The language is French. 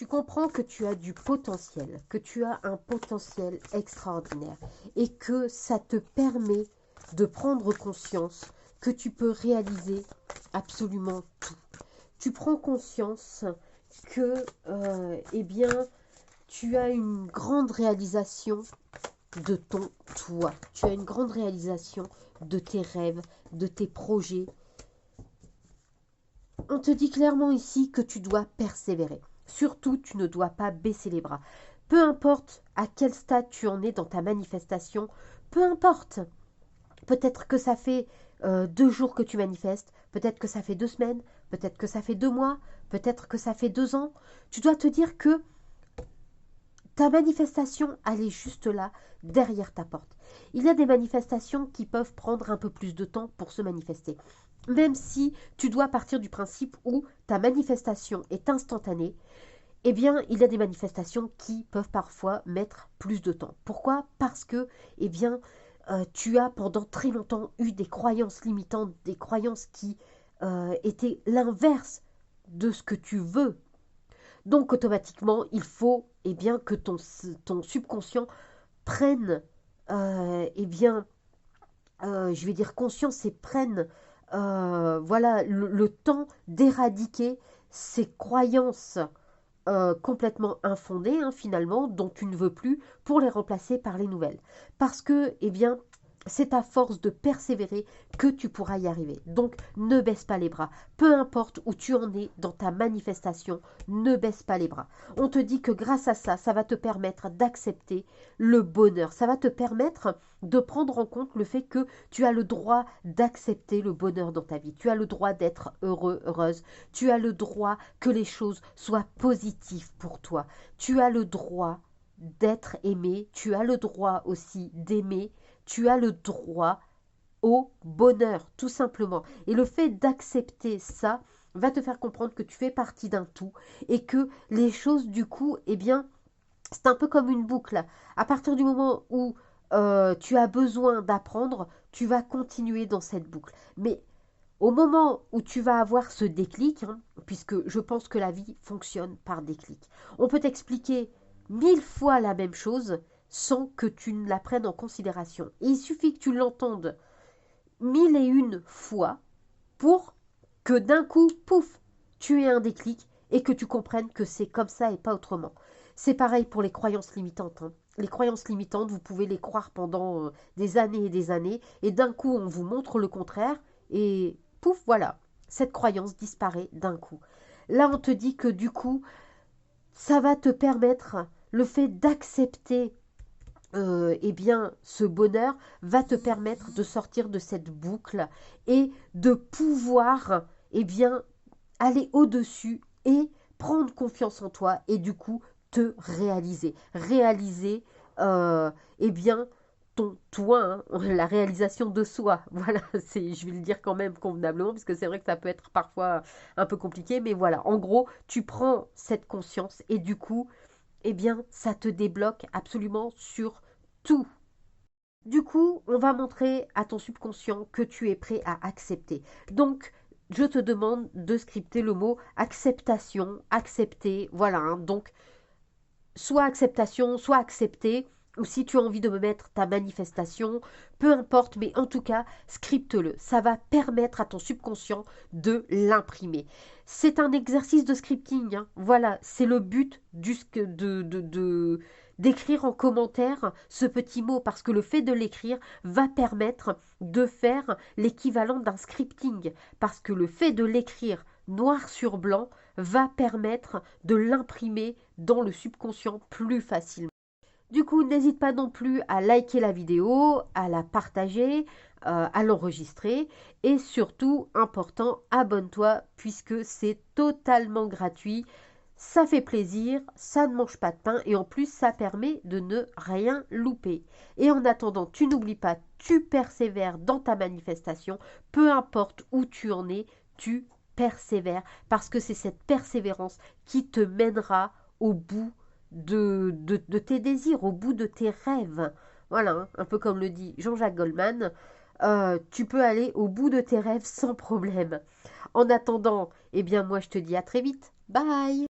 Tu comprends que tu as du potentiel, que tu as un potentiel extraordinaire et que ça te permet de prendre conscience que tu peux réaliser absolument tout. Tu prends conscience que, eh bien, tu as une grande réalisation de ton toi. Tu as une grande réalisation de tes rêves, de tes projets. On te dit clairement ici que tu dois persévérer. Surtout, tu ne dois pas baisser les bras. Peu importe à quel stade tu en es dans ta manifestation, peu importe. Peut-être que ça fait 2 jours que tu manifestes, peut-être que ça fait 2 semaines, peut-être que ça fait 2 mois, peut-être que ça fait 2 ans. Tu dois te dire que ta manifestation, elle est juste là, derrière ta porte. Il y a des manifestations qui peuvent prendre un peu plus de temps pour se manifester. Même si tu dois partir du principe où ta manifestation est instantanée, eh bien, il y a des manifestations qui peuvent parfois mettre plus de temps. Pourquoi? Parce que, eh bien, tu as pendant très longtemps eu des croyances limitantes, des croyances qui étaient l'inverse de ce que tu veux. Donc, automatiquement, il faut eh bien, que ton subconscient prenne, eh bien, je vais dire conscience et prenne voilà, le temps d'éradiquer ces croyances complètement infondées, hein, finalement, dont tu ne veux plus, pour les remplacer par les nouvelles. Parce que, eh bien, c'est à force de persévérer que tu pourras y arriver. Donc, ne baisse pas les bras. Peu importe où tu en es dans ta manifestation, ne baisse pas les bras. On te dit que grâce à ça, ça va te permettre d'accepter le bonheur. Ça va te permettre de prendre en compte le fait que tu as le droit d'accepter le bonheur dans ta vie. Tu as le droit d'être heureux, heureuse. Tu as le droit que les choses soient positives pour toi. Tu as le droit d'être aimé. Tu as le droit aussi d'aimer. Tu as le droit au bonheur, tout simplement. Et le fait d'accepter ça va te faire comprendre que tu fais partie d'un tout et que les choses, du coup, eh bien, c'est un peu comme une boucle. À partir du moment où tu as besoin d'apprendre, tu vas continuer dans cette boucle. Mais au moment où tu vas avoir ce déclic, hein, puisque je pense que la vie fonctionne par déclic, on peut t'expliquer 1000 fois la même chose sans que tu ne la prennes en considération. Et il suffit que tu l'entendes 1001 fois pour que d'un coup, pouf, tu aies un déclic et que tu comprennes que c'est comme ça et pas autrement. C'est pareil pour les croyances limitantes, hein. Les croyances limitantes, vous pouvez les croire pendant des années et des années, et d'un coup, on vous montre le contraire, et pouf, voilà, cette croyance disparaît d'un coup. Là, on te dit que du coup, ça va te permettre, le fait d'accepter eh bien, ce bonheur va te permettre de sortir de cette boucle et de pouvoir, eh bien, aller au-dessus et prendre confiance en toi et du coup te réaliser. Réaliser, eh bien, ton toi, hein, la réalisation de soi. Voilà, je vais le dire quand même convenablement, parce que c'est vrai que ça peut être parfois un peu compliqué, mais voilà, en gros, tu prends cette conscience et du coup, eh bien, ça te débloque absolument sur tout. Du coup, on va montrer à ton subconscient que tu es prêt à accepter. Donc, je te demande de scripter le mot acceptation, accepter, voilà, hein. Donc, soit acceptation, soit accepter, ou si tu as envie de me mettre ta manifestation, peu importe, mais en tout cas, scripte-le. Ça va permettre à ton subconscient de l'imprimer. C'est un exercice de scripting, hein. Voilà, c'est le but d'écrire en commentaire ce petit mot, parce que le fait de l'écrire va permettre de faire l'équivalent d'un scripting, parce que le fait de l'écrire noir sur blanc va permettre de l'imprimer dans le subconscient plus facilement. Du coup, n'hésite pas non plus à liker la vidéo, à la partager, à l'enregistrer et surtout, important, abonne-toi puisque c'est totalement gratuit. Ça fait plaisir, ça ne mange pas de pain et en plus ça permet de ne rien louper. Et en attendant, tu n'oublies pas, tu persévères dans ta manifestation, peu importe où tu en es, tu persévères parce que c'est cette persévérance qui te mènera au bout de tes désirs, au bout de tes rêves. Voilà, hein, un peu comme le dit Jean-Jacques Goldman, tu peux aller au bout de tes rêves sans problème. En attendant, eh bien moi je te dis à très vite. Bye!